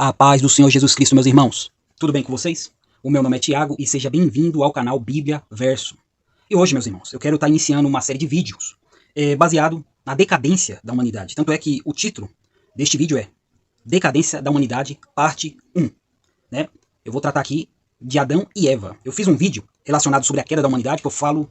A paz do Senhor Jesus Cristo, meus irmãos. Tudo bem com vocês? O meu nome é Tiago e seja bem-vindo ao canal Bíblia Verso. E hoje, meus irmãos, eu quero estar iniciando uma série de vídeos baseado na decadência da humanidade. Tanto é que o título deste vídeo é Decadência da Humanidade, parte 1. Né? Eu vou tratar aqui de Adão e Eva. Eu fiz um vídeo relacionado sobre a queda da humanidade, que eu falo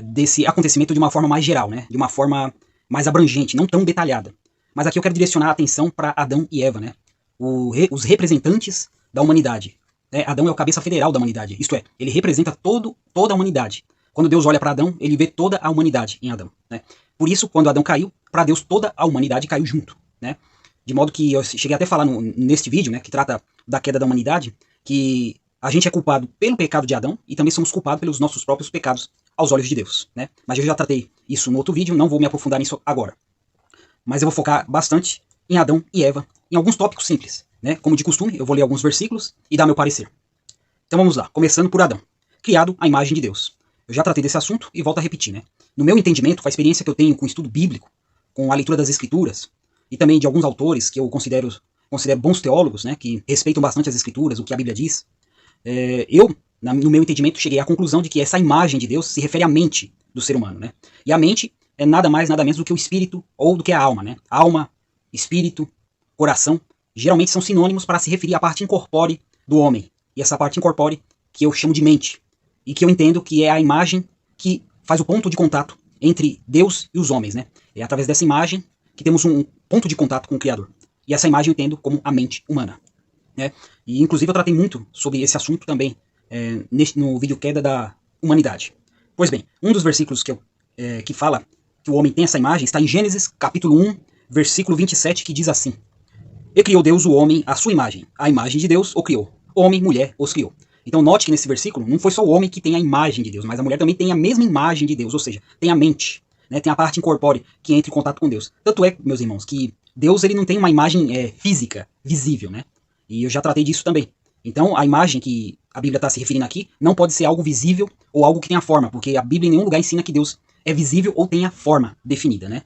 desse acontecimento de uma forma mais geral, né? De uma forma mais abrangente, não tão detalhada. Mas aqui eu quero direcionar a atenção para Adão e Eva, né? Os representantes da humanidade. Né? Adão é o cabeça federal da humanidade, isto é, ele representa toda a humanidade. Quando Deus olha para Adão, ele vê toda a humanidade em Adão. Né? Por isso, quando Adão caiu, para Deus toda a humanidade caiu junto. Né? De modo que eu cheguei até a falar neste vídeo, né, que trata da queda da humanidade, que a gente é culpado pelo pecado de Adão e também somos culpados pelos nossos próprios pecados aos olhos de Deus. Né? Mas eu já tratei isso no outro vídeo, não vou me aprofundar nisso agora. Mas eu vou focar bastante em Adão e Eva, em alguns tópicos simples. Né? Como de costume, eu vou ler alguns versículos e dar meu parecer. Então vamos lá, começando por Adão, criado à imagem de Deus. Eu já tratei desse assunto e volto a repetir. Né? No meu entendimento, com a experiência que eu tenho com o estudo bíblico, com a leitura das escrituras, e também de alguns autores que eu considero bons teólogos, né, que respeitam bastante as escrituras, o que a Bíblia diz, no meu entendimento, cheguei à conclusão de que essa imagem de Deus se refere à mente do ser humano. Né? E a mente é nada mais, nada menos do que o espírito ou do que a alma. Né? Alma, espírito, coração, geralmente são sinônimos para se referir à parte incorpórea do homem. E essa parte incorpórea que eu chamo de mente. E que eu entendo que é a imagem que faz o ponto de contato entre Deus e os homens. Né? É através dessa imagem que temos um ponto de contato com o Criador. E essa imagem eu entendo como a mente humana. Né? E inclusive eu tratei muito sobre esse assunto também no vídeo Queda da Humanidade. Pois bem, um dos versículos que fala que o homem tem essa imagem está em Gênesis capítulo 1, versículo 27, que diz assim: E criou Deus o homem à sua imagem. A imagem de Deus o criou. Homem, mulher, os criou. Então note que nesse versículo não foi só o homem que tem a imagem de Deus, mas a mulher também tem a mesma imagem de Deus, ou seja, tem a mente, né, tem a parte incorpórea que entra em contato com Deus. Tanto é, meus irmãos, que Deus ele não tem uma imagem física, visível, né? E eu já tratei disso também. Então a imagem que a Bíblia está se referindo aqui não pode ser algo visível ou algo que tenha forma, porque a Bíblia em nenhum lugar ensina que Deus é visível ou tenha forma definida, né?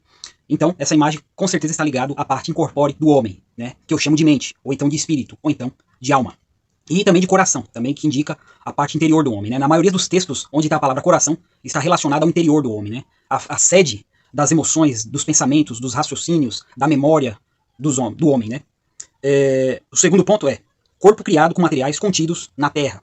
Então, essa imagem com certeza está ligada à parte incorpórea do homem, né? Que eu chamo de mente, ou então de espírito, ou então de alma. E também de coração, também que indica a parte interior do homem, né? Na maioria dos textos onde está a palavra coração, está relacionada ao interior do homem, né? A sede das emoções, dos pensamentos, dos raciocínios, da memória do homem, né? O segundo ponto é corpo criado com materiais contidos na terra.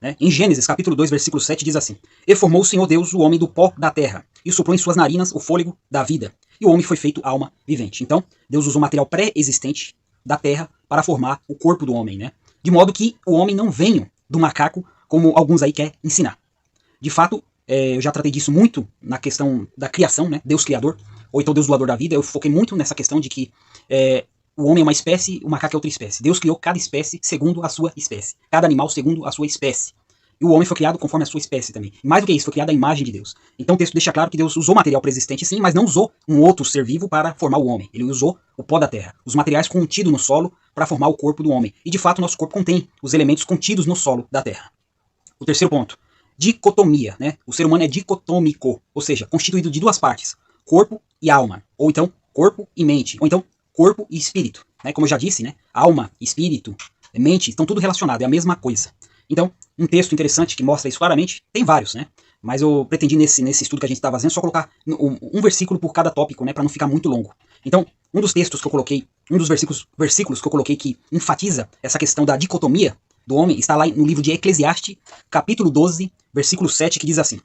Né? Em Gênesis capítulo 2, versículo 7 diz assim: E formou o Senhor Deus o homem do pó da terra, e soprou em suas narinas o fôlego da vida, e o homem foi feito alma vivente. Então, Deus usou material pré-existente da terra para formar o corpo do homem, né? De modo que o homem não venha do macaco, como alguns aí querem ensinar. De fato, eu já tratei disso muito na questão da criação, né? Deus criador, ou então Deus doador da vida. Eu foquei muito nessa questão de que o homem é uma espécie, o macaco é outra espécie. Deus criou cada espécie segundo a sua espécie. Cada animal segundo a sua espécie. E o homem foi criado conforme a sua espécie também. Mais do que isso, foi criado à imagem de Deus. Então o texto deixa claro que Deus usou material pré-existente sim, mas não usou um outro ser vivo para formar o homem. Ele usou o pó da terra, os materiais contidos no solo para formar o corpo do homem. E de fato o nosso corpo contém os elementos contidos no solo da terra. O terceiro ponto, dicotomia. Né? O ser humano é dicotômico, ou seja, constituído de duas partes, corpo e alma. Ou então corpo e mente. Ou então corpo e espírito. Né? Como eu já disse, né? Alma, espírito, mente, estão tudo relacionado, é a mesma coisa. Então, um texto interessante que mostra isso claramente, tem vários, né? Mas eu pretendi nesse estudo que a gente está fazendo só colocar um versículo por cada tópico, né? Para não ficar muito longo. Então, um dos textos que eu coloquei, um dos versículos que eu coloquei que enfatiza essa questão da dicotomia do homem, está lá no livro de Eclesiastes, capítulo 12, versículo 7, que diz assim: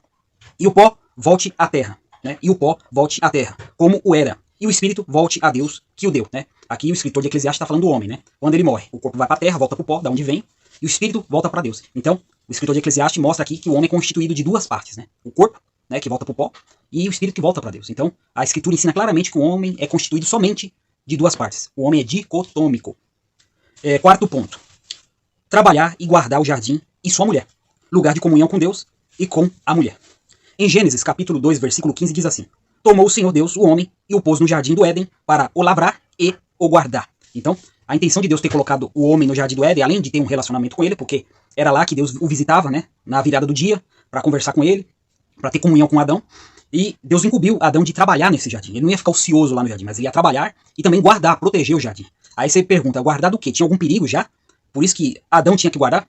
E o pó volte à terra, né? E o pó volte à terra, como o era. E o espírito volte a Deus que o deu, né? Aqui o escritor de Eclesiastes está falando do homem, né? Quando ele morre, o corpo vai para a terra, volta para o pó, da onde vem, e o espírito volta para Deus. Então, o escritor de Eclesiastes mostra aqui que o homem é constituído de duas partes, né? O corpo, né, que volta para o pó, e o espírito que volta para Deus. Então, a escritura ensina claramente que o homem é constituído somente de duas partes. O homem é dicotômico. Quarto ponto. Trabalhar e guardar o jardim e sua mulher. Lugar de comunhão com Deus e com a mulher. Em Gênesis capítulo 2, versículo 15 diz assim: Tomou o Senhor Deus o homem e o pôs no jardim do Éden para o lavrar e o guardar. Então, a intenção de Deus ter colocado o homem no jardim do Éden, além de ter um relacionamento com ele, porque era lá que Deus o visitava, né, na virada do dia, para conversar com ele, para ter comunhão com Adão, e Deus incumbiu Adão de trabalhar nesse jardim. Ele não ia ficar ocioso lá no jardim, mas ele ia trabalhar e também guardar, proteger o jardim. Aí você pergunta, guardar do quê? Tinha algum perigo já? Por isso que Adão tinha que guardar?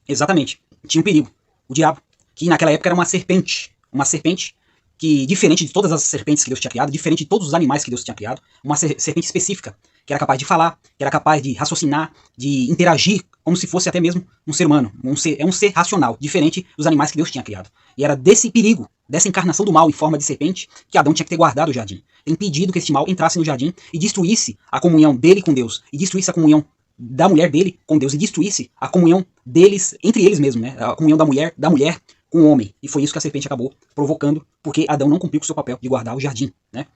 Exatamente. Tinha um perigo. O diabo. Que naquela época era uma serpente. Uma serpente que, diferente de todas as serpentes que Deus tinha criado, diferente de todos os animais que Deus tinha criado, uma serpente específica, que era capaz de falar, que era capaz de raciocinar, de interagir, como se fosse até mesmo um ser humano. É um ser racional, diferente dos animais que Deus tinha criado. E era desse perigo, dessa encarnação do mal em forma de serpente, que Adão tinha que ter guardado o jardim. Ter impedido que este mal entrasse no jardim e destruísse a comunhão dele com Deus, e destruísse a comunhão da mulher dele com Deus, e destruísse a comunhão deles, entre eles mesmos, né? A comunhão da mulher com o homem. E foi isso que a serpente acabou provocando, porque Adão não cumpriu com o seu papel de guardar o jardim, né?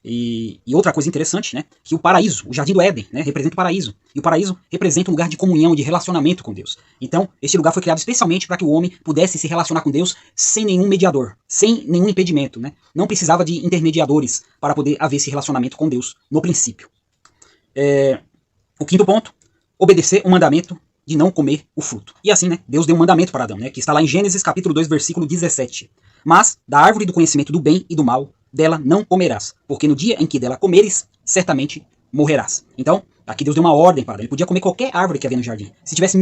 E outra coisa interessante, né? Que o paraíso, o jardim do Éden, né? Representa o paraíso. E o paraíso representa um lugar de comunhão, de relacionamento com Deus. Então, este lugar foi criado especialmente para que o homem pudesse se relacionar com Deus sem nenhum mediador, sem nenhum impedimento, né? Não precisava de intermediadores para poder haver esse relacionamento com Deus no princípio. O quinto ponto, obedecer o mandamento de não comer o fruto. E assim, né, Deus deu um mandamento para Adão, né, que está lá em Gênesis capítulo 2, versículo 17. Mas da árvore do conhecimento do bem e do mal, dela não comerás, porque no dia em que dela comeres, certamente morrerás. Então, aqui Deus deu uma ordem para Adão. Ele podia comer qualquer árvore que havia no jardim. Se tivesse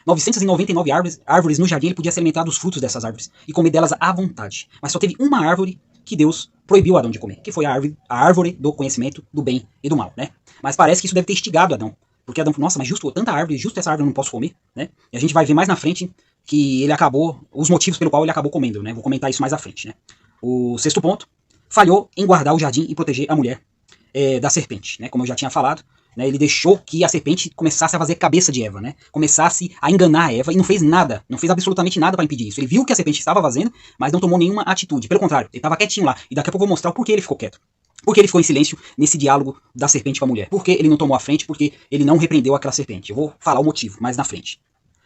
999 árvores no jardim, ele podia se alimentar dos frutos dessas árvores e comer delas à vontade. Mas só teve uma árvore que Deus proibiu Adão de comer, que foi a árvore do conhecimento do bem e do mal, né? Mas parece que isso deve ter instigado Adão. Porque Adão falou, nossa, mas justo tanta árvore, justo essa árvore eu não posso comer, né? E a gente vai ver mais na frente que ele acabou, os motivos pelo qual ele acabou comendo, né? Vou comentar isso mais à frente, né? O sexto ponto, falhou em guardar o jardim e proteger a mulher da serpente, né? Como eu já tinha falado, né? Ele deixou que a serpente começasse a fazer cabeça de Eva, né? Começasse a enganar a Eva e não fez nada, não fez absolutamente nada para impedir isso. Ele viu que a serpente estava fazendo, mas não tomou nenhuma atitude. Pelo contrário, ele estava quietinho lá. E daqui a pouco eu vou mostrar o porquê ele ficou quieto. Por que ele ficou em silêncio nesse diálogo da serpente com a mulher? Por que ele não tomou a frente? Porque ele não repreendeu aquela serpente. Eu vou falar o motivo mais na frente,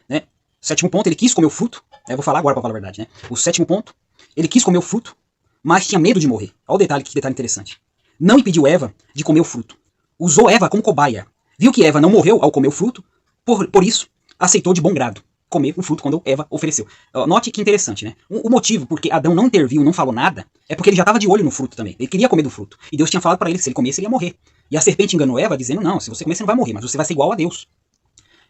né? Sétimo ponto, ele quis comer o fruto. Eu vou falar agora para falar a verdade, né? O sétimo ponto, ele quis comer o fruto, mas tinha medo de morrer. Olha o detalhe, que detalhe interessante. Não impediu Eva de comer o fruto. Usou Eva como cobaia. Viu que Eva não morreu ao comer o fruto, por isso aceitou de bom grado comer o fruto quando Eva ofereceu. Note que interessante, né? O motivo porque Adão não interviu, não falou nada, é porque ele já estava de olho no fruto também. Ele queria comer do fruto. E Deus tinha falado para ele que se ele comesse, ele ia morrer. E a serpente enganou Eva, dizendo, não, se você comer, você não vai morrer, mas você vai ser igual a Deus.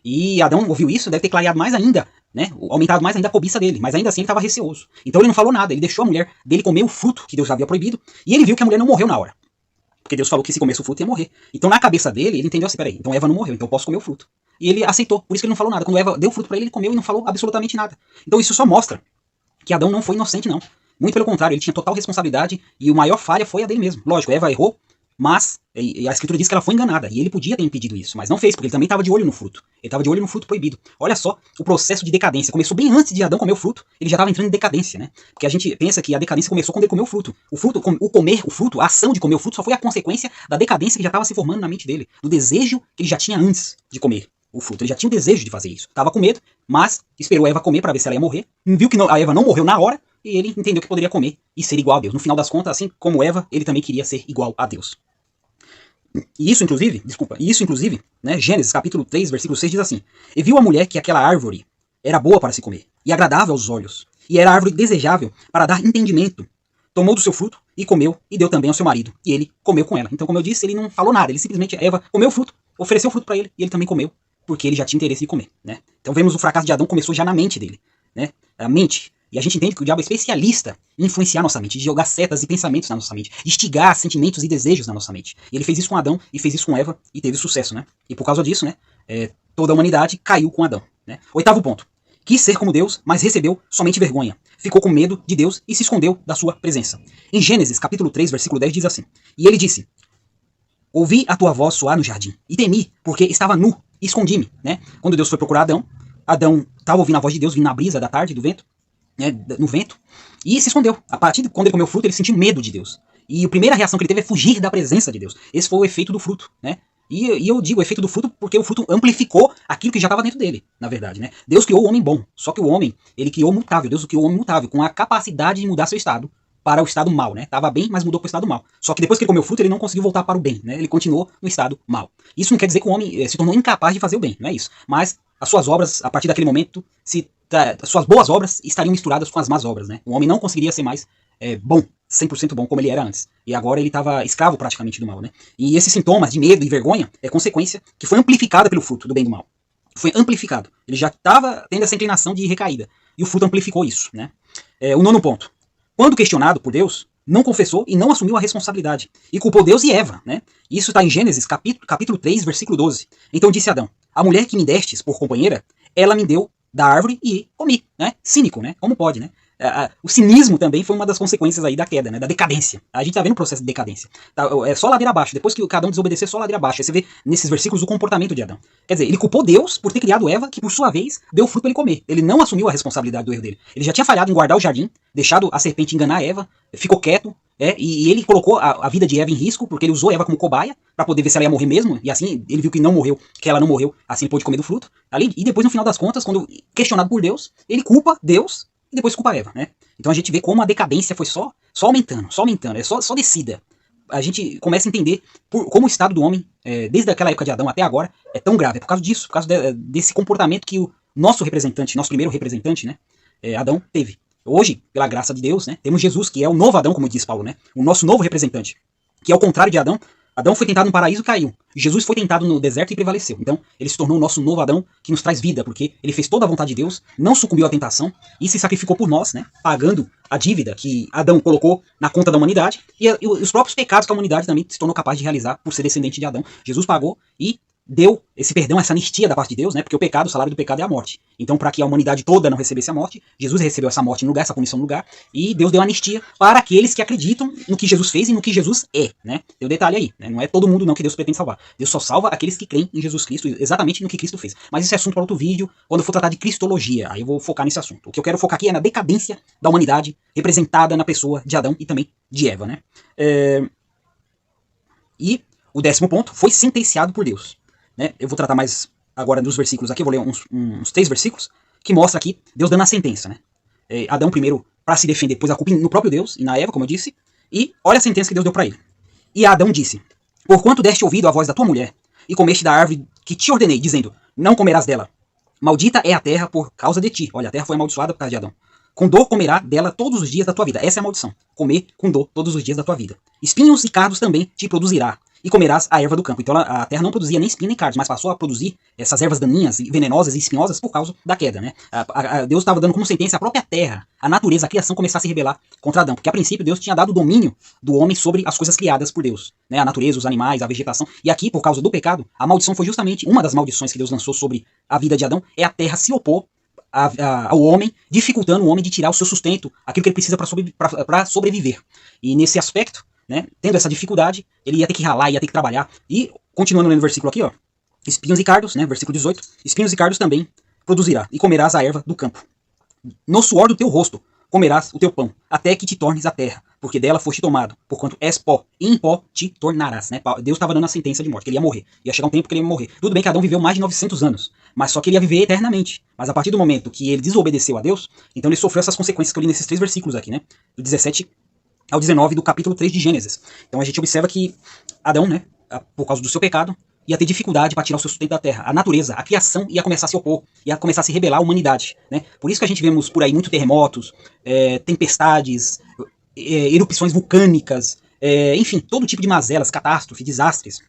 E Adão ouviu isso, deve ter clareado mais ainda, né? Aumentado mais ainda a cobiça dele, mas ainda assim ele estava receoso. Então ele não falou nada, ele deixou a mulher dele comer o fruto que Deus havia proibido, e ele viu que a mulher não morreu na hora. Porque Deus falou que se comesse o fruto ia morrer. Então na cabeça dele, ele entendeu assim, peraí, então Eva não morreu, então eu posso comer o fruto. E ele aceitou, por isso que ele não falou nada. Quando Eva deu o fruto para ele, ele comeu e não falou absolutamente nada. Então isso só mostra que Adão não foi inocente, não. Muito pelo contrário, ele tinha total responsabilidade e a maior falha foi a dele mesmo. Lógico, Eva errou, mas a escritura diz que ela foi enganada. E ele podia ter impedido isso, mas não fez, porque ele também estava de olho no fruto. Ele estava de olho no fruto proibido. Olha só o processo de decadência. Começou bem antes de Adão comer o fruto, ele já estava entrando em decadência, né? Porque a gente pensa que a decadência começou quando ele comeu o fruto. O comer o fruto, a ação de comer o fruto, só foi a consequência da decadência que já estava se formando na mente dele. Do desejo que ele já tinha antes de comer o fruto. Ele já tinha o desejo de fazer isso. Tava com medo, mas esperou a Eva comer para ver se ela ia morrer. Viu que a Eva não morreu na hora, e ele entendeu que poderia comer e ser igual a Deus. No final das contas, assim como Eva, ele também queria ser igual a Deus. E isso inclusive, né, Gênesis capítulo 3, versículo 6 diz assim: E viu a mulher que aquela árvore era boa para se comer, e agradável aos olhos, e era árvore desejável para dar entendimento. Tomou do seu fruto, e comeu, e deu também ao seu marido, e ele comeu com ela. Então, como eu disse, ele não falou nada, ele simplesmente, Eva comeu o fruto, ofereceu o fruto para ele, e ele também comeu, porque ele já tinha interesse de comer, né? Então vemos o fracasso de Adão começou já na mente dele, né? A mente. E a gente entende que o diabo é especialista em influenciar nossa mente, de jogar setas e pensamentos na nossa mente, de instigar sentimentos e desejos na nossa mente. E ele fez isso com Adão, e fez isso com Eva, e teve sucesso, né? E por causa disso, né, toda a humanidade caiu com Adão, né? Oitavo ponto. Quis ser como Deus, mas recebeu somente vergonha. Ficou com medo de Deus e se escondeu da sua presença. Em Gênesis capítulo 3, versículo 10 diz assim: E ele disse: Ouvi a tua voz soar no jardim, e temi, porque estava nu, e escondi-me, né? Quando Deus foi procurar Adão, Adão estava ouvindo a voz de Deus vindo na brisa da tarde, do vento, né, no vento, e se escondeu. A partir de quando ele comeu o fruto, ele sentiu medo de Deus. E a primeira reação que ele teve é fugir da presença de Deus. Esse foi o efeito do fruto, né? E eu digo o efeito do fruto porque o fruto amplificou aquilo que já estava dentro dele, na verdade, né? Deus criou o homem bom, só que o homem, ele criou mutável. Deus criou o homem mutável, com a capacidade de mudar seu estado para o estado mal, né? Tava bem, mas mudou para o estado mal. Só que depois que ele comeu o fruto, ele não conseguiu voltar para o bem, né? Ele continuou no estado mal. Isso não quer dizer que o homem se tornou incapaz de fazer o bem, não é isso. Mas as suas obras, a partir daquele momento, se suas boas obras estariam misturadas com as más obras, né? O homem não conseguiria ser mais bom, 100% bom, como ele era antes. E agora ele estava escravo praticamente do mal, né? E esses sintomas de medo e vergonha é consequência que foi amplificada pelo fruto do bem e do mal. Foi amplificado. Ele já estava tendo essa inclinação de recaída. E o fruto amplificou isso, né? O nono ponto. Quando questionado por Deus, não confessou e não assumiu a responsabilidade. E culpou Deus e Eva, né? Isso está em Gênesis, capítulo 3, versículo 12. Então disse Adão: a mulher que me destes por companheira, ela me deu da árvore e comi, né? Cínico, né? Como pode, né? O cinismo também foi uma das consequências aí da queda, né? Da decadência. A gente tá vendo o processo de decadência. Tá, é só ladeira abaixo. Depois que Adão desobedecer, só ladeira abaixo. Aí você vê nesses versículos o comportamento de Adão. Quer dizer, ele culpou Deus por ter criado Eva, que por sua vez deu fruto para ele comer. Ele não assumiu a responsabilidade do erro dele. Ele já tinha falhado em guardar o jardim, deixado a serpente enganar Eva, ficou quieto, e ele colocou a vida de Eva em risco, porque ele usou Eva como cobaia, para poder ver se ela ia morrer mesmo, e assim ele viu que não morreu, que ela não morreu, assim ele pôde comer do fruto. E depois, no final das contas, quando questionado por Deus, ele culpa Deus e depois culpa Eva, né? Então a gente vê como a decadência foi só aumentando, é só descida. A gente começa a entender como o estado do homem, desde aquela época de Adão até agora, é tão grave. É por causa disso, por causa desse comportamento que o nosso representante, nosso primeiro representante, né, Adão, teve. Hoje, pela graça de Deus, né, temos Jesus, que é o novo Adão, como diz Paulo, né, o nosso novo representante, que é o contrário de Adão. Adão foi tentado no paraíso e caiu. Jesus foi tentado no deserto e prevaleceu. Então, ele se tornou o nosso novo Adão, que nos traz vida, porque ele fez toda a vontade de Deus, não sucumbiu à tentação e se sacrificou por nós, né, pagando a dívida que Adão colocou na conta da humanidade e os próprios pecados que a humanidade também se tornou capaz de realizar por ser descendente de Adão. Jesus pagou e deu esse perdão, essa anistia da parte de Deus, né? Porque o salário do pecado é a morte. Então, para que a humanidade toda não recebesse a morte, Jesus recebeu essa morte no lugar, essa punição no lugar, e Deus deu anistia para aqueles que acreditam no que Jesus fez e no que Jesus é, né? Tem um detalhe aí, né? Não é todo mundo não que Deus pretende salvar. Deus só salva aqueles que creem em Jesus Cristo, exatamente no que Cristo fez. Mas esse é assunto para outro vídeo, quando eu for tratar de cristologia, aí eu vou focar nesse assunto. O que eu quero focar aqui é na decadência da humanidade, representada na pessoa de Adão e também de Eva, né? E o 10º ponto foi sentenciado por Deus. Né? Eu vou tratar mais agora dos versículos aqui, eu vou ler uns 3 versículos, que mostra aqui Deus dando a sentença. Né? Adão primeiro para se defender, pôs a culpa no próprio Deus e na Eva, como eu disse, e olha a sentença que Deus deu para ele. E Adão disse: porquanto deste ouvido à voz da tua mulher, e comeste da árvore que te ordenei, dizendo, não comerás dela. Maldita é a terra por causa de ti. Olha, a terra foi amaldiçoada por causa de Adão. Com dor comerá dela todos os dias da tua vida. Essa é a maldição. Comer com dor todos os dias da tua vida. Espinhos e cardos também te produzirá. E comerás a erva do campo. Então a terra não produzia nem espinho nem cardos, mas passou a produzir essas ervas daninhas, venenosas e espinhosas por causa da queda, né? Deus estava dando como sentença a própria terra, a natureza, a criação começar a se rebelar contra Adão. Porque a princípio Deus tinha dado o domínio do homem sobre as coisas criadas por Deus, né? A natureza, os animais, a vegetação. E aqui, por causa do pecado, a maldição foi justamente uma das maldições que Deus lançou sobre a vida de Adão, é a terra se opor ao homem, dificultando o homem de tirar o seu sustento, aquilo que ele precisa para sobreviver. E nesse aspecto, né, tendo essa dificuldade, ele ia ter que ralar, ia ter que trabalhar. E, continuando lendo o versículo aqui, ó, espinhos e cardos, né, versículo 18, espinhos e cardos também produzirá, e comerás a erva do campo. No suor do teu rosto comerás o teu pão, até que te tornes a terra, porque dela foste tomado, porquanto és pó, e em pó te tornarás. Né? Deus estava dando a sentença de morte, que ele ia morrer. Ia chegar um tempo que ele ia morrer. Tudo bem que Adão viveu mais de 900 anos, mas só que ele ia viver eternamente. Mas a partir do momento que ele desobedeceu a Deus, então ele sofreu essas consequências que eu li nesses 3 versículos aqui, né? Do 17 ao 19 do capítulo 3 de Gênesis. Então a gente observa que Adão, né, por causa do seu pecado, ia ter dificuldade para tirar o seu sustento da terra. A natureza, a criação ia começar a se opor, ia começar a se rebelar à humanidade. Né? Por isso que a gente vemos por aí muitos terremotos, tempestades, erupções vulcânicas, enfim, todo tipo de mazelas, catástrofes, desastres,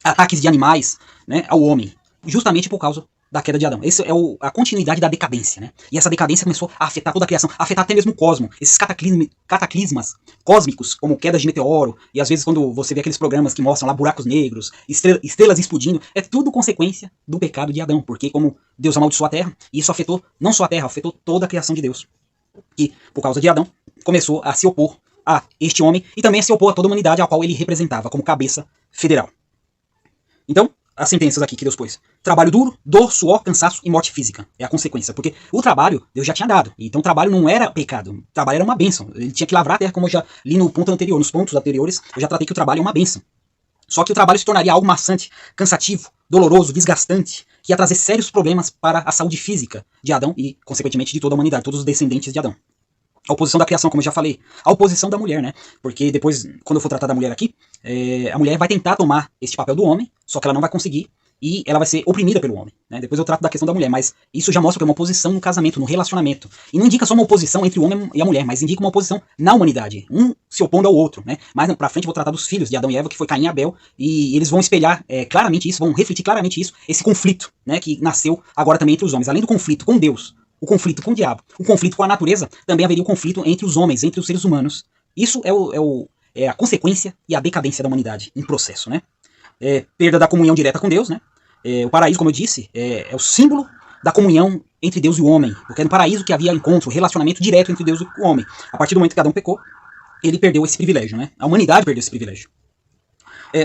ataques de animais, né, ao homem, justamente por causa da queda de Adão. Essa é a continuidade da decadência, né? E essa decadência começou a afetar toda a criação, a afetar até mesmo o cosmos. Esses cataclismas cósmicos, como quedas de meteoro, e às vezes quando você vê aqueles programas que mostram lá buracos negros, estrelas explodindo, é tudo consequência do pecado de Adão, porque como Deus amaldiçoou a terra, isso afetou não só a terra, afetou toda a criação de Deus. E por causa de Adão, começou a se opor a este homem, e também a se opor a toda a humanidade a qual ele representava como cabeça federal. Então, as sentenças aqui que Deus pôs: trabalho duro, dor, suor, cansaço e morte física. É a consequência, porque o trabalho Deus já tinha dado. Então o trabalho não era pecado, o trabalho era uma bênção. Ele tinha que lavrar a terra, como eu já li no ponto anterior, nos pontos anteriores, eu já tratei que o trabalho é uma bênção. Só que o trabalho se tornaria algo maçante, cansativo, doloroso, desgastante, que ia trazer sérios problemas para a saúde física de Adão e, consequentemente, de toda a humanidade, todos os descendentes de Adão. A oposição da criação, como eu já falei. A oposição da mulher, né? Porque depois, quando eu for tratar da mulher aqui, a mulher vai tentar tomar este papel do homem, só que ela não vai conseguir. e ela vai ser oprimida pelo homem, né? Depois eu trato da questão da mulher, mas isso já mostra que é uma oposição no casamento, no relacionamento. E não indica só uma oposição entre o homem e a mulher, mas indica uma oposição na humanidade, um se opondo ao outro, né? Mais pra frente eu vou tratar dos filhos de Adão e Eva, que foi Caim e Abel, e eles vão espelhar claramente isso, vão refletir claramente isso, esse conflito, né, que nasceu agora também entre os homens. Além do conflito com Deus, o conflito com o diabo, o conflito com a natureza, também haveria o conflito entre os homens, entre os seres humanos. Isso é a consequência e a decadência da humanidade em processo, né? Perda da comunhão direta com Deus, né? O paraíso, como eu disse, é o símbolo da comunhão entre Deus e o homem, porque é no paraíso que havia encontro, relacionamento direto entre Deus e o homem. A partir do momento que Adão pecou, ele perdeu esse privilégio, né? A humanidade perdeu esse privilégio.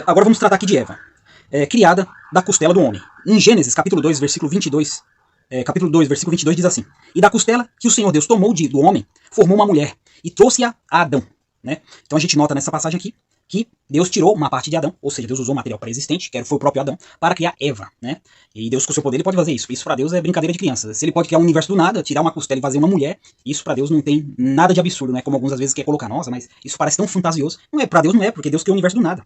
Agora vamos tratar aqui de Eva, criada da costela do homem. Em Gênesis, capítulo 2, versículo 22, capítulo 2, versículo 22 diz assim: E da costela que o Senhor Deus tomou do homem, formou uma mulher, e trouxe-a a Adão. Né? Então a gente nota nessa passagem aqui que Deus tirou uma parte de Adão, ou seja, Deus usou material pré-existente, que foi o próprio Adão, para criar Eva, né? E Deus, com o seu poder, ele pode fazer isso. Isso para Deus é brincadeira de criança. Se ele pode criar um universo do nada, tirar uma costela e fazer uma mulher, isso para Deus não tem nada de absurdo, né? Como algumas vezes quer colocar, nossa, mas isso parece tão fantasioso. Não é, para Deus não é, porque Deus criou o universo do nada.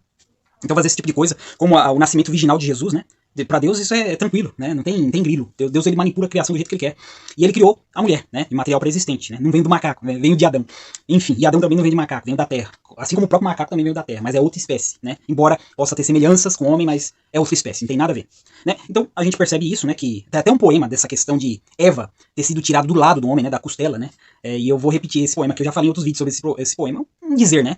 Então fazer esse tipo de coisa, como o nascimento virginal de Jesus, né? Para Deus isso é tranquilo, né? Não tem grilo. Deus ele manipula a criação do jeito que ele quer. E ele criou a mulher, né? De material pré-existente, né? Não veio do macaco, né? Veio de Adão. Enfim, e Adão também não veio de macaco, veio da terra. Assim como o próprio macaco também veio da terra, mas é outra espécie, né? Embora possa ter semelhanças com o homem, mas é outra espécie, não tem nada a ver, né? Então a gente percebe isso, né? Que tem até um poema dessa questão de Eva ter sido tirada do lado do homem, né? Da costela, né? E eu vou repetir esse poema que eu já falei em outros vídeos sobre esse poema. Um dizer, né?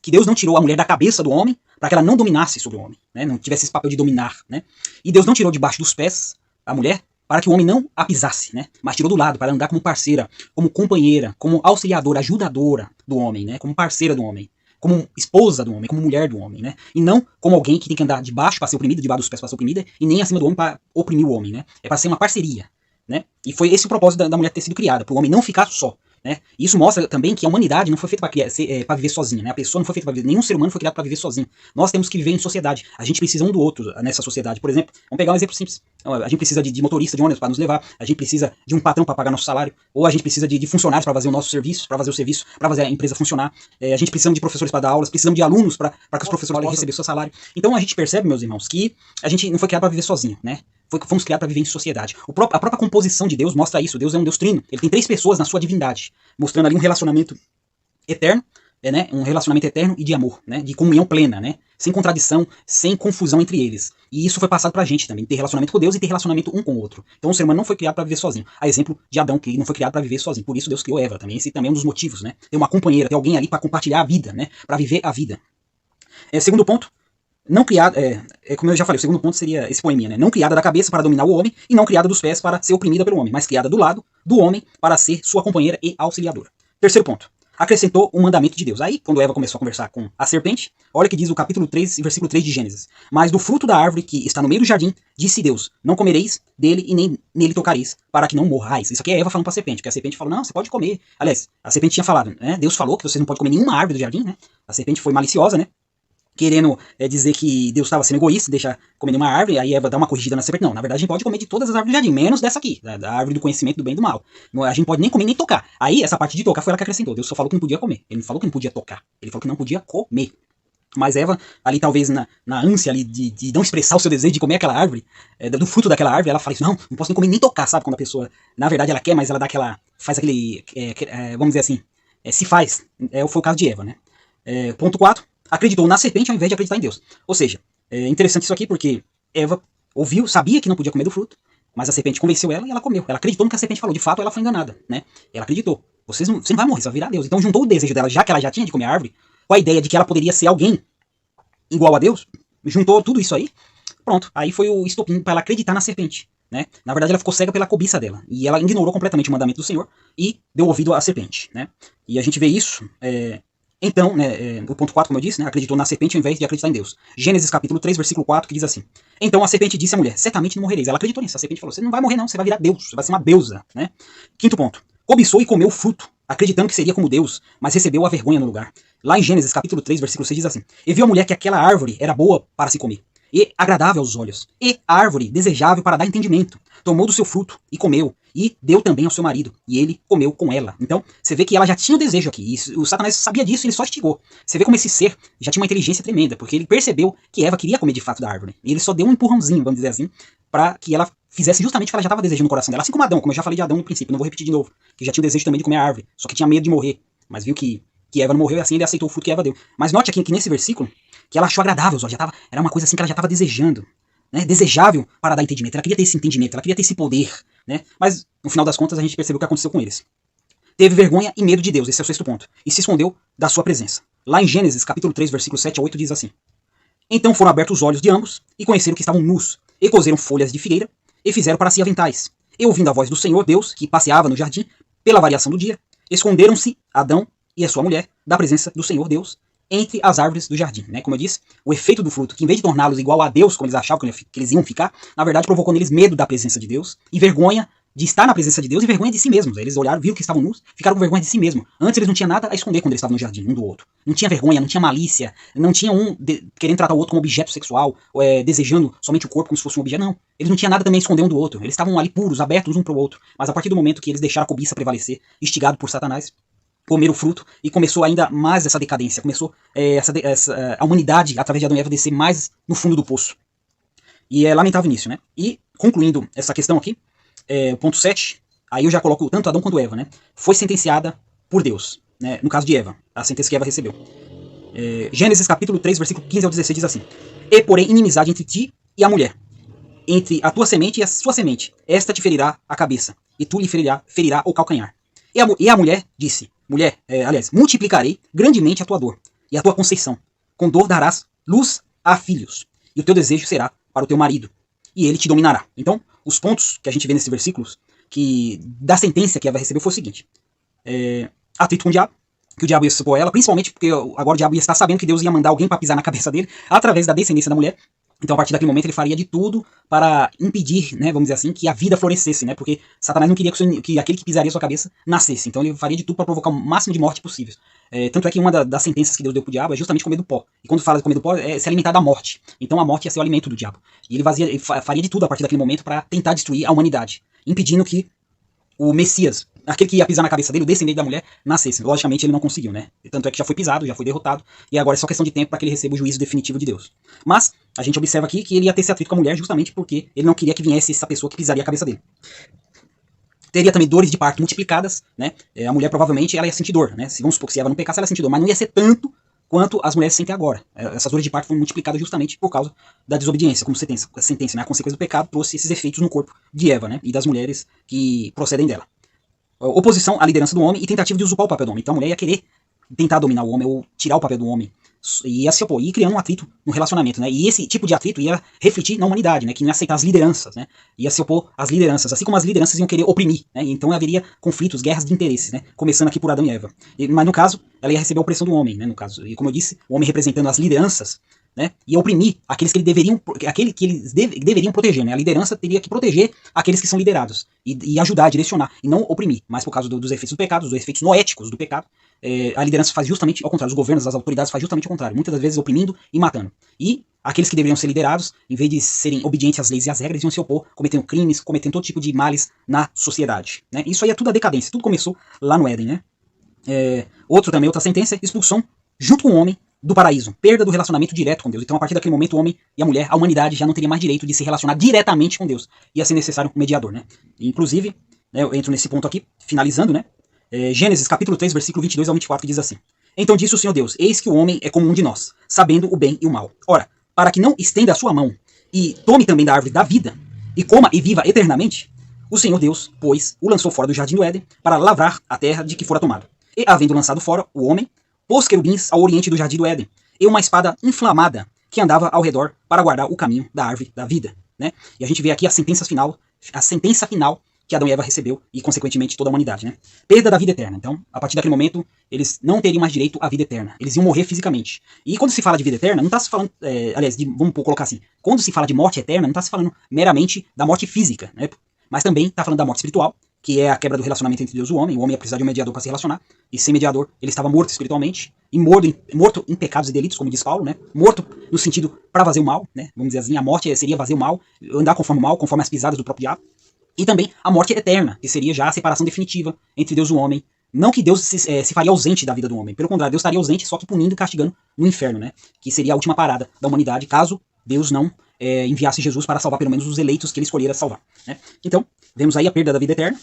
Que Deus não tirou a mulher da cabeça do homem para que ela não dominasse sobre o homem, né? Não tivesse esse papel de dominar, né? E Deus não tirou debaixo dos pés a mulher para que o homem não a pisasse, né? Mas tirou do lado para andar como parceira, como companheira, como auxiliadora, ajudadora do homem, né? Como parceira do homem, como esposa do homem, como mulher do homem, né? E não como alguém que tem que andar de baixo para ser oprimido, debaixo dos pés para ser oprimida, e nem acima do homem para oprimir o homem, né? É para ser uma parceria, né? E foi esse o propósito da mulher ter sido criada, para o homem não ficar só. Né? E isso mostra também que a humanidade não foi feita para viver sozinha, né? A pessoa não foi feita para viver, nenhum ser humano foi criado para viver sozinho. Nós temos que viver em sociedade. A gente precisa um do outro nessa sociedade. Por exemplo, vamos pegar um exemplo simples. A gente precisa de motorista de ônibus para nos levar, a gente precisa de um patrão para pagar nosso salário, ou a gente precisa de funcionários para fazer o nosso serviço, para fazer o serviço, para fazer a empresa funcionar. A gente precisa de professores para dar aulas, precisamos de alunos para que os professores possam receber seu salário. Então a gente percebe, meus irmãos, que a gente não foi criado para viver sozinho, né? Fomos criados para viver em sociedade. A própria composição de Deus mostra isso. Deus é um Deus trino. Ele tem 3 pessoas na sua divindade, mostrando ali um relacionamento eterno, né? Um relacionamento eterno e de amor, né? De comunhão plena, né? Sem contradição, sem confusão entre eles. E isso foi passado pra gente também, ter relacionamento com Deus e ter relacionamento um com o outro. Então o ser humano não foi criado para viver sozinho. A exemplo de Adão, que não foi criado para viver sozinho. Por isso Deus criou Eva também. Esse também é um dos motivos, né? Ter uma companheira, ter alguém ali para compartilhar a vida, né? Para viver a vida. Segundo ponto, não criada, como eu já falei, o segundo ponto seria esse poeminha, né? Não criada da cabeça para dominar o homem, e não criada dos pés para ser oprimida pelo homem, mas criada do lado do homem para ser sua companheira e auxiliadora. Terceiro ponto, acrescentou um mandamento de Deus. Aí, quando Eva começou a conversar com a serpente, olha que diz o capítulo 3, versículo 3 de Gênesis. Mas do fruto da árvore que está no meio do jardim, disse Deus, não comereis dele e nem nele tocareis, para que não morrais. Isso aqui é Eva falando para a serpente, porque a serpente falou, não, você pode comer. Aliás, a serpente tinha falado, né? Deus falou que você não pode comer nenhuma árvore do jardim, né? A serpente foi maliciosa, né? Querendo dizer que Deus estava sendo egoísta, deixar comer uma árvore, aí Eva dá uma corrigida na serpente. Não, na verdade a gente pode comer de todas as árvores do jardim, menos dessa aqui, da árvore do conhecimento do bem e do mal. A gente pode nem comer nem tocar. Aí essa parte de tocar foi ela que acrescentou. Deus só falou que não podia comer. Ele não falou que não podia tocar. Ele falou que não podia comer. Mas Eva, ali talvez na ânsia ali de não expressar o seu desejo de comer aquela árvore, do fruto daquela árvore, ela fala isso, não posso nem comer nem tocar, sabe? Quando a pessoa, na verdade ela quer, mas ela dá aquela, faz aquele, vamos dizer assim, se faz. Foi o caso de Eva, né? Ponto 4. Acreditou na serpente ao invés de acreditar em Deus. Ou seja, é interessante isso aqui porque Eva ouviu, sabia que não podia comer do fruto, mas a serpente convenceu ela e ela comeu. Ela acreditou no que a serpente falou. De fato, ela foi enganada, né? Ela acreditou. Você não vai morrer, você vai virar Deus. Então juntou o desejo dela, já que ela já tinha de comer a árvore, com a ideia de que ela poderia ser alguém igual a Deus, juntou tudo isso aí, pronto. Aí foi o estopim para ela acreditar na serpente, né? Na verdade, ela ficou cega pela cobiça dela. E ela ignorou completamente o mandamento do Senhor e deu ouvido à serpente, né? E a gente vê isso... Então, né, o ponto 4, como eu disse, né, acreditou na serpente ao invés de acreditar em Deus. Gênesis capítulo 3, versículo 4, que diz assim. Então a serpente disse à mulher, certamente não morrereis. Ela acreditou nisso. A serpente falou, você não vai morrer não, você vai virar Deus, você vai ser uma deusa, né? Quinto ponto. Cobiçou e comeu o fruto, acreditando que seria como Deus, mas recebeu a vergonha no lugar. Lá em Gênesis capítulo 3, versículo 6 diz assim. E viu a mulher que aquela árvore era boa para se comer, e agradável aos olhos, e árvore desejável para dar entendimento. Tomou do seu fruto e comeu, e deu também ao seu marido, e ele comeu com ela. Então, você vê que ela já tinha o desejo aqui, e o Satanás sabia disso, ele só instigou. Você vê como esse ser já tinha uma inteligência tremenda, porque ele percebeu que Eva queria comer de fato da árvore, e ele só deu um empurrãozinho, vamos dizer assim, para que ela fizesse justamente o que ela já estava desejando no coração dela, assim como Adão, como eu já falei de Adão no princípio, não vou repetir de novo, que já tinha o desejo também de comer a árvore, só que tinha medo de morrer, mas viu que Eva não morreu e assim ele aceitou o fruto que Eva deu. Mas note aqui que nesse versículo, que ela achou agradável, era uma coisa assim que ela já estava desejando, né, desejável para dar entendimento, ela queria ter esse entendimento, ela queria ter esse poder, né, mas no final das contas a gente percebeu o que aconteceu com eles. Teve vergonha e medo de Deus, esse é o sexto ponto, e se escondeu da sua presença. Lá em Gênesis, capítulo 3, versículo 7 a 8, diz assim: Então foram abertos os olhos de ambos, e conheceram que estavam nus, e coseram folhas de figueira, e fizeram para si aventais. E ouvindo a voz do Senhor Deus, que passeava no jardim, pela variação do dia, esconderam-se Adão e a sua mulher da presença do Senhor Deus entre as árvores do jardim, né? Como eu disse, o efeito do fruto, que em vez de torná-los igual a Deus, como eles achavam que eles iam ficar, na verdade provocou neles medo da presença de Deus e vergonha de estar na presença de Deus e vergonha de si mesmos. Eles olharam, viram que estavam nus, ficaram com vergonha de si mesmo. Antes eles não tinham nada a esconder quando eles estavam no jardim, um do outro. Não tinha vergonha, não tinha malícia, não tinha querendo tratar o outro como objeto sexual, desejando somente o corpo como se fosse um objeto, não. Eles não tinham nada também a esconder um do outro. Eles estavam ali puros, abertos um para o outro. Mas a partir do momento que eles deixaram a cobiça prevalecer, instigado por Satanás, comer o fruto, e começou ainda mais essa decadência, começou a humanidade, através de Adão e Eva, descer mais no fundo do poço. E é lamentável nisso, né? E, concluindo essa questão aqui, ponto 7, aí eu já coloco tanto Adão quanto Eva, né? Foi sentenciada por Deus, né? No caso de Eva, a sentença que Eva recebeu. Gênesis capítulo 3, versículo 15 ao 16 diz assim: E porém inimizade entre ti e a mulher, entre a tua semente e a sua semente, esta te ferirá a cabeça, e tu lhe ferirá o calcanhar. E a mulher disse, multiplicarei grandemente a tua dor e a tua conceição. Com dor darás luz a filhos, e o teu desejo será para o teu marido, e ele te dominará. Então, os pontos que a gente vê nesses versículos, que da sentença que Eva recebeu, foi o seguinte: atrito com o diabo, que o diabo ia supor ela, principalmente porque agora o diabo ia estar sabendo que Deus ia mandar alguém para pisar na cabeça dele, através da descendência da mulher. Então, a partir daquele momento, ele faria de tudo para impedir, né, vamos dizer assim, que a vida florescesse, né, porque Satanás não queria que aquele que pisaria sua cabeça nascesse. Então, ele faria de tudo para provocar o máximo de morte possível. Tanto é que uma das sentenças que Deus deu pro diabo é justamente comer do pó. E quando fala de comer do pó, é se alimentar da morte. Então, a morte ia ser o alimento do diabo. E ele faria de tudo a partir daquele momento para tentar destruir a humanidade, impedindo que o Messias, aquele que ia pisar na cabeça dele, o descendente da mulher, nascesse. Logicamente ele não conseguiu, né? Tanto é que já foi pisado, já foi derrotado, e agora é só questão de tempo para que ele receba o juízo definitivo de Deus. Mas a gente observa aqui que ele ia ter esse atrito com a mulher justamente porque ele não queria que viesse essa pessoa que pisaria a cabeça dele. Teria também dores de parto multiplicadas, né? A mulher provavelmente ela ia sentir dor, né? Vamos supor que se Eva não pecasse, ela ia sentir dor, mas não ia ser tanto quanto as mulheres sentem agora. Essas dores de parto foram multiplicadas justamente por causa da desobediência, como sentença, né? A consequência do pecado trouxe esses efeitos no corpo de Eva, né? E das mulheres que procedem dela. Oposição à liderança do homem e tentativa de usurpar o papel do homem. Então a mulher ia querer tentar dominar o homem ou tirar o papel do homem. E ia se opor, ia criando um atrito no relacionamento, né? E esse tipo de atrito ia refletir na humanidade, né? Que não ia aceitar as lideranças, né? Ia se opor às lideranças, assim como as lideranças iam querer oprimir, né? Então haveria conflitos, guerras de interesses, né? Começando aqui por Adão e Eva. Mas no caso, ela ia receber a opressão do homem, né? No caso, e como eu disse, o homem representando as lideranças, né? Ia oprimir aqueles que eles deveriam proteger, né? A liderança teria que proteger aqueles que são liderados e ajudar, direcionar, e não oprimir. Mas por causa dos efeitos do pecado, dos efeitos noéticos do pecado, a liderança faz justamente ao contrário, os governos, as autoridades fazem justamente ao contrário, muitas das vezes oprimindo e matando. E aqueles que deveriam ser liderados, em vez de serem obedientes às leis e às regras, iam se opor, cometendo crimes, cometendo todo tipo de males na sociedade, né? Isso aí é tudo a decadência, tudo começou lá no Éden, né? Outra sentença, expulsão junto com o homem do paraíso, perda do relacionamento direto com Deus. Então a partir daquele momento o homem e a mulher, a humanidade já não teria mais direito de se relacionar diretamente com Deus. Ia ser necessário um mediador, né? E, inclusive, né, eu entro nesse ponto aqui, finalizando, né? Gênesis capítulo 3, versículo 22 ao 24, diz assim: Então disse o Senhor Deus, eis que o homem é como um de nós, sabendo o bem e o mal. Ora, para que não estenda a sua mão, e tome também da árvore da vida, e coma e viva eternamente, o Senhor Deus, pois, o lançou fora do jardim do Éden, para lavrar a terra de que fora tomado. E, havendo lançado fora o homem, pôs querubins ao oriente do jardim do Éden, e uma espada inflamada que andava ao redor para guardar o caminho da árvore da vida, né? E a gente vê aqui a sentença final que Adão e Eva recebeu e, consequentemente, toda a humanidade, né? Perda da vida eterna. Então, a partir daquele momento, eles não teriam mais direito à vida eterna. Eles iam morrer fisicamente. E quando se fala de vida eterna, não está se falando... vamos colocar assim. Quando se fala de morte eterna, não está se falando meramente da morte física, né? Mas também está falando da morte espiritual, que é a quebra do relacionamento entre Deus e o homem ia precisar de um mediador para se relacionar, e sem mediador ele estava morto espiritualmente, e morto em pecados e delitos, como diz Paulo, né? Morto no sentido para fazer o mal, né? Vamos dizer assim, a morte seria fazer o mal, andar conforme o mal, conforme as pisadas do próprio diabo, e também a morte eterna, que seria já a separação definitiva entre Deus e o homem. Não que Deus se faria ausente da vida do homem, pelo contrário, Deus estaria ausente, só que punindo e castigando no inferno, né? Que seria a última parada da humanidade, caso Deus não enviasse Jesus para salvar pelo menos os eleitos que ele escolhera salvar, né? Então, vemos aí a perda da vida eterna,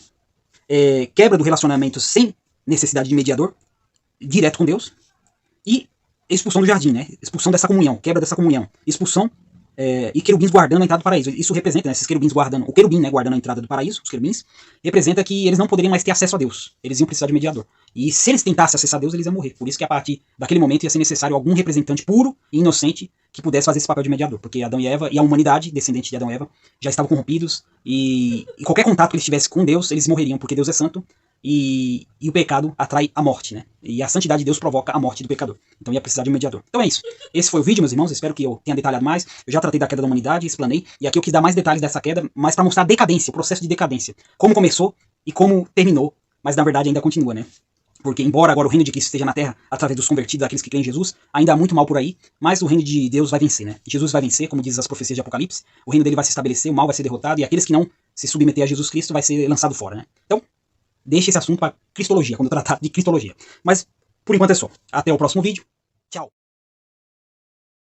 quebra do relacionamento sem necessidade de mediador, direto com Deus, e expulsão do jardim, né? Expulsão dessa comunhão, quebra dessa comunhão, expulsão e querubins guardando a entrada do paraíso. Isso representa, né, esses querubins guardando, o querubim, né, guardando a entrada do paraíso, os querubins, representa que eles não poderiam mais ter acesso a Deus. Eles iam precisar de mediador. E se eles tentassem acessar Deus, eles iam morrer. Por isso que a partir daquele momento ia ser necessário algum representante puro e inocente que pudesse fazer esse papel de mediador. Porque Adão e Eva, e a humanidade, descendente de Adão e Eva, já estavam corrompidos, e qualquer contato que eles tivessem com Deus, eles morreriam, porque Deus é santo, e o pecado atrai a morte, né? E a santidade de Deus provoca a morte do pecador. Então ia precisar de um mediador. Então é isso. Esse foi o vídeo, meus irmãos. Espero que eu tenha detalhado mais. Eu já tratei da queda da humanidade, explanei. E aqui eu quis dar mais detalhes dessa queda, mas para mostrar a decadência, o processo de decadência. Como começou e como terminou. Mas na verdade ainda continua, né? Porque embora agora o reino de Cristo esteja na terra através dos convertidos, aqueles que creem em Jesus, ainda há muito mal por aí, mas o reino de Deus vai vencer, né? Jesus vai vencer, como diz as profecias de Apocalipse. O reino dele vai se estabelecer, o mal vai ser derrotado, e aqueles que não se submeter a Jesus Cristo vai ser lançado fora, né? Então, deixe esse assunto para Cristologia, quando eu tratar de Cristologia. Mas, por enquanto é só. Até o próximo vídeo. Tchau.